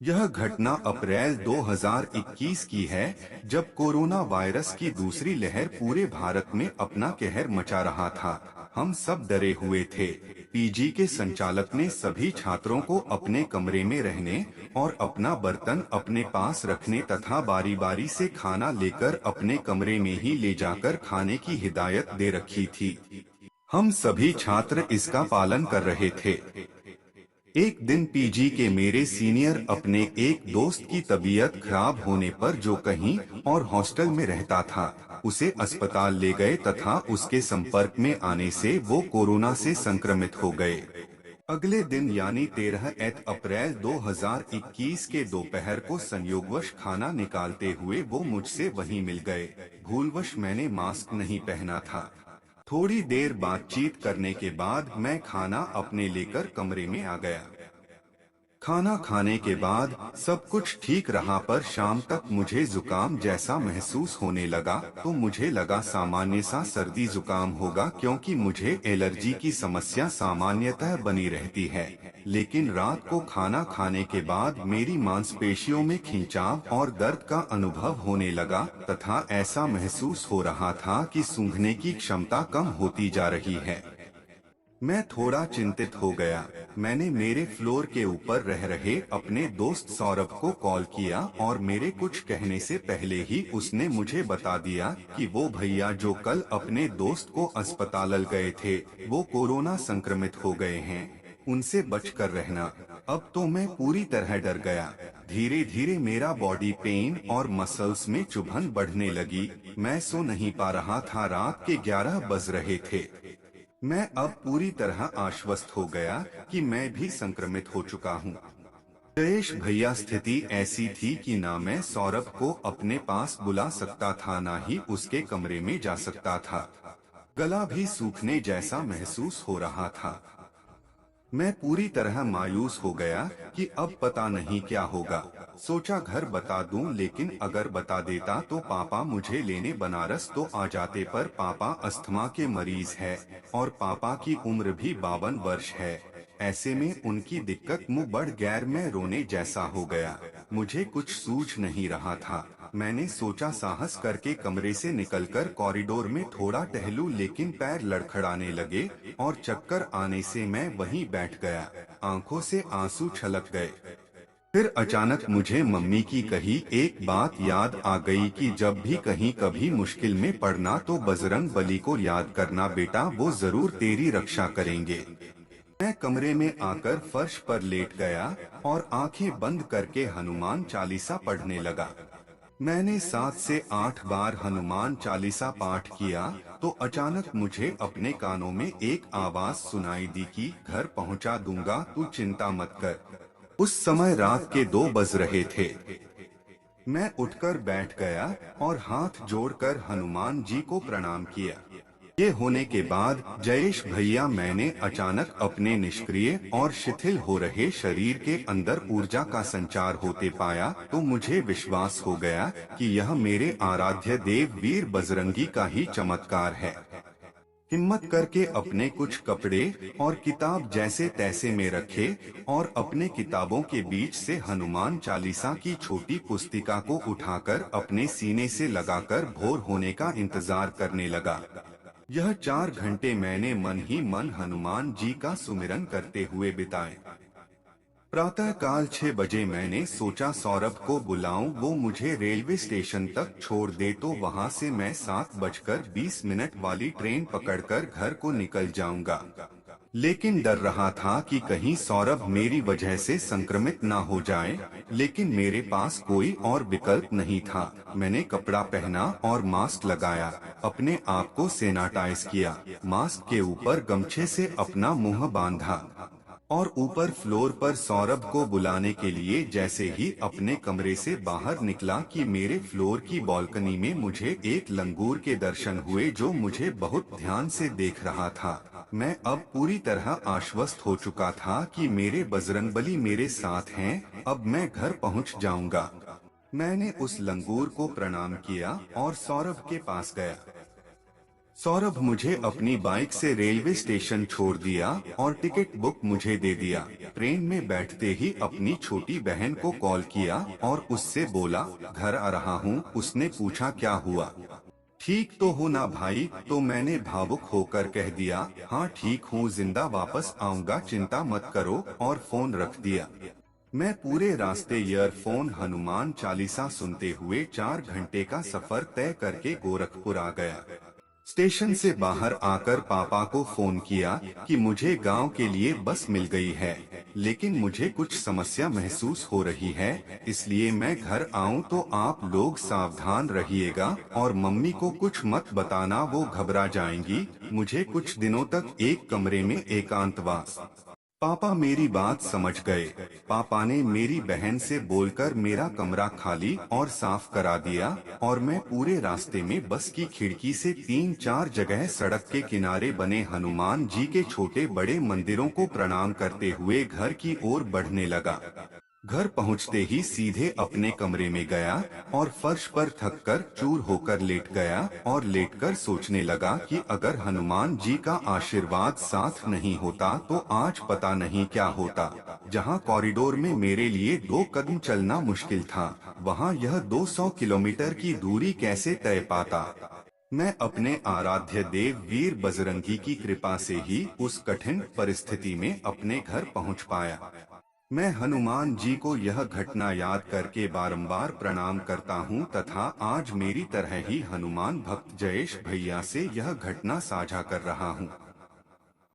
यह घटना अप्रैल 2021 की है, जब कोरोना वायरस की दूसरी लहर पूरे भारत में अपना कहर मचा रहा था। हम सब डरे हुए थे। पीजी के संचालक ने सभी छात्रों को अपने कमरे में रहने और अपना बर्तन अपने पास रखने तथा बारी बारी से खाना लेकर अपने कमरे में ही ले जाकर खाने की हिदायत दे रखी थी। हम सभी छात्र इसका पालन कर रहे थे। एक दिन पीजी के मेरे सीनियर अपने एक दोस्त की तबीयत खराब होने पर, जो कहीं और हॉस्टल में रहता था, उसे अस्पताल ले गए तथा उसके संपर्क में आने से वो कोरोना से संक्रमित हो गए। अगले दिन यानी 13 अप्रैल 2021 के दोपहर को संयोगवश खाना निकालते हुए वो मुझसे वहीं मिल गए। भूलवश मैंने मास्क नहीं पहना था। थोड़ी देर बातचीत करने के बाद मैं खाना अपने लेकर कमरे में आ गया। खाना खाने के बाद सब कुछ ठीक रहा, पर शाम तक मुझे जुकाम जैसा महसूस होने लगा। तो मुझे लगा सामान्य सा सर्दी जुकाम होगा, क्योंकि मुझे एलर्जी की समस्या सामान्यतः बनी रहती है। लेकिन रात को खाना खाने के बाद मेरी मांसपेशियों में खिंचाव और दर्द का अनुभव होने लगा तथा ऐसा महसूस हो रहा था कि सूंघने की क्षमता कम होती जा रही है। मैं थोड़ा चिंतित हो गया। मैंने मेरे फ्लोर के ऊपर रह रहे अपने दोस्त सौरभ को कॉल किया और मेरे कुछ कहने से पहले ही उसने मुझे बता दिया कि वो भैया जो कल अपने दोस्त को अस्पताल गए थे, वो कोरोना संक्रमित हो गए हैं। उनसे बचकर रहना। अब तो मैं पूरी तरह डर गया। धीरे धीरे मेरा बॉडी पेन और मसल्स में चुभन बढ़ने लगी। मैं सो नहीं पा रहा था। रात के 11 बज रहे थे। मैं अब पूरी तरह आश्वस्त हो गया कि मैं भी संक्रमित हो चुका हूँ। जयेश भैया, स्थिति ऐसी थी कि ना मैं सौरभ को अपने पास बुला सकता था, ना ही उसके कमरे में जा सकता था। गला भी सूखने जैसा महसूस हो रहा था। मैं पूरी तरह मायूस हो गया कि अब पता नहीं क्या होगा। सोचा घर बता दूं, लेकिन अगर बता देता तो पापा मुझे लेने बनारस तो आ जाते, पर पापा अस्थमा के मरीज है और पापा की उम्र भी 52 वर्ष है। ऐसे में उनकी दिक्कत मुंह बढ़ गैर में रोने जैसा हो गया। मुझे कुछ सूझ नहीं रहा था। मैंने सोचा साहस करके कमरे से निकलकर कॉरिडोर में थोड़ा टहलूं, लेकिन पैर लड़खड़ाने लगे और चक्कर आने से मैं वहीं बैठ गया। आंखों से आंसू छलक गए। फिर अचानक मुझे मम्मी की कही एक बात याद आ गई कि जब भी कहीं कभी मुश्किल में पड़ना तो बजरंग बली को याद करना बेटा, वो जरूर तेरी रक्षा करेंगे। मैं कमरे में आकर फर्श पर लेट गया और आंखें बंद करके हनुमान चालीसा पढ़ने लगा। मैंने 7 से 8 बार हनुमान चालीसा पाठ किया तो अचानक मुझे अपने कानों में एक आवाज सुनाई दी कि घर पहुंचा दूंगा, तू चिंता मत कर। उस समय रात के 2 बज रहे थे। मैं उठकर बैठ गया और हाथ जोड़कर हनुमान जी को प्रणाम किया। ये होने के बाद जयेश भैया, मैंने अचानक अपने निष्क्रिय और शिथिल हो रहे शरीर के अंदर ऊर्जा का संचार होते पाया, तो मुझे विश्वास हो गया कि यह मेरे आराध्य देव वीर बजरंगी का ही चमत्कार है। हिम्मत करके अपने कुछ कपड़े और किताब जैसे तैसे में रखे और अपने किताबों के बीच से हनुमान चालीसा की छोटी पुस्तिका को उठाकर अपने सीने से लगाकर भोर होने का इंतजार करने लगा। यह 4 घंटे मैंने मन ही मन हनुमान जी का सुमिरन करते हुए बिताए। प्रातः काल 6 बजे मैंने सोचा सौरभ को बुलाऊं, वो मुझे रेलवे स्टेशन तक छोड़ दे तो वहां से मैं 7:20 वाली ट्रेन पकड़कर घर को निकल जाऊंगा। लेकिन डर रहा था कि कहीं सौरभ मेरी वजह से संक्रमित ना हो जाए। लेकिन मेरे पास कोई और विकल्प नहीं था। मैंने कपड़ा पहना और मास्क लगाया, अपने आप को सैनिटाइज किया, मास्क के ऊपर गमछे से अपना मुंह बांधा और ऊपर फ्लोर पर सौरभ को बुलाने के लिए जैसे ही अपने कमरे से बाहर निकला कि मेरे फ्लोर की बालकनी में मुझे एक लंगूर के दर्शन हुए, जो मुझे बहुत ध्यान से देख रहा था। मैं अब पूरी तरह आश्वस्त हो चुका था कि मेरे बजरंगबली मेरे साथ हैं। अब मैं घर पहुंच जाऊंगा। मैंने उस लंगूर को प्रणाम किया और सौरभ के पास गया। सौरभ मुझे अपनी बाइक से रेलवे स्टेशन छोड़ दिया और टिकट बुक मुझे दे दिया। ट्रेन में बैठते ही अपनी छोटी बहन को कॉल किया और उससे बोला घर आ रहा हूँ। उसने पूछा क्या हुआ, ठीक तो हो ना भाई? तो मैंने भावुक होकर कह दिया हाँ ठीक हूँ, जिंदा वापस आऊंगा, चिंता मत करो, और फोन रख दिया। मैं पूरे रास्ते ईयरफोन हनुमान चालीसा सुनते हुए 4 घंटे का सफर तय करके गोरखपुर आ गया। स्टेशन से बाहर आकर पापा को फोन किया कि मुझे गांव के लिए बस मिल गई है, लेकिन मुझे कुछ समस्या महसूस हो रही है, इसलिए मैं घर आऊं तो आप लोग सावधान रहिएगा और मम्मी को कुछ मत बताना, वो घबरा जाएंगी। मुझे कुछ दिनों तक एक कमरे में एकांतवास। पापा मेरी बात समझ गए। पापा ने मेरी बहन से बोलकर मेरा कमरा खाली और साफ करा दिया और मैं पूरे रास्ते में बस की खिड़की से 3-4 जगह सड़क के किनारे बने हनुमान जी के छोटे बड़े मंदिरों को प्रणाम करते हुए घर की ओर बढ़ने लगा। घर पहुंचते ही सीधे अपने कमरे में गया और फर्श पर थककर चूर होकर लेट गया और लेटकर सोचने लगा कि अगर हनुमान जी का आशीर्वाद साथ नहीं होता तो आज पता नहीं क्या होता। जहां कॉरिडोर में मेरे लिए 2 कदम चलना मुश्किल था, वहां यह 200 किलोमीटर की दूरी कैसे तय पाता। मैं अपने आराध्य देव वीर बजरंगी की कृपा से ही उस कठिन परिस्थिति में अपने घर पहुंच पाया। मैं हनुमान जी को यह घटना याद करके बारंबार प्रणाम करता हूं तथा आज मेरी तरह ही हनुमान भक्त जयेश भैया से यह घटना साझा कर रहा हूं।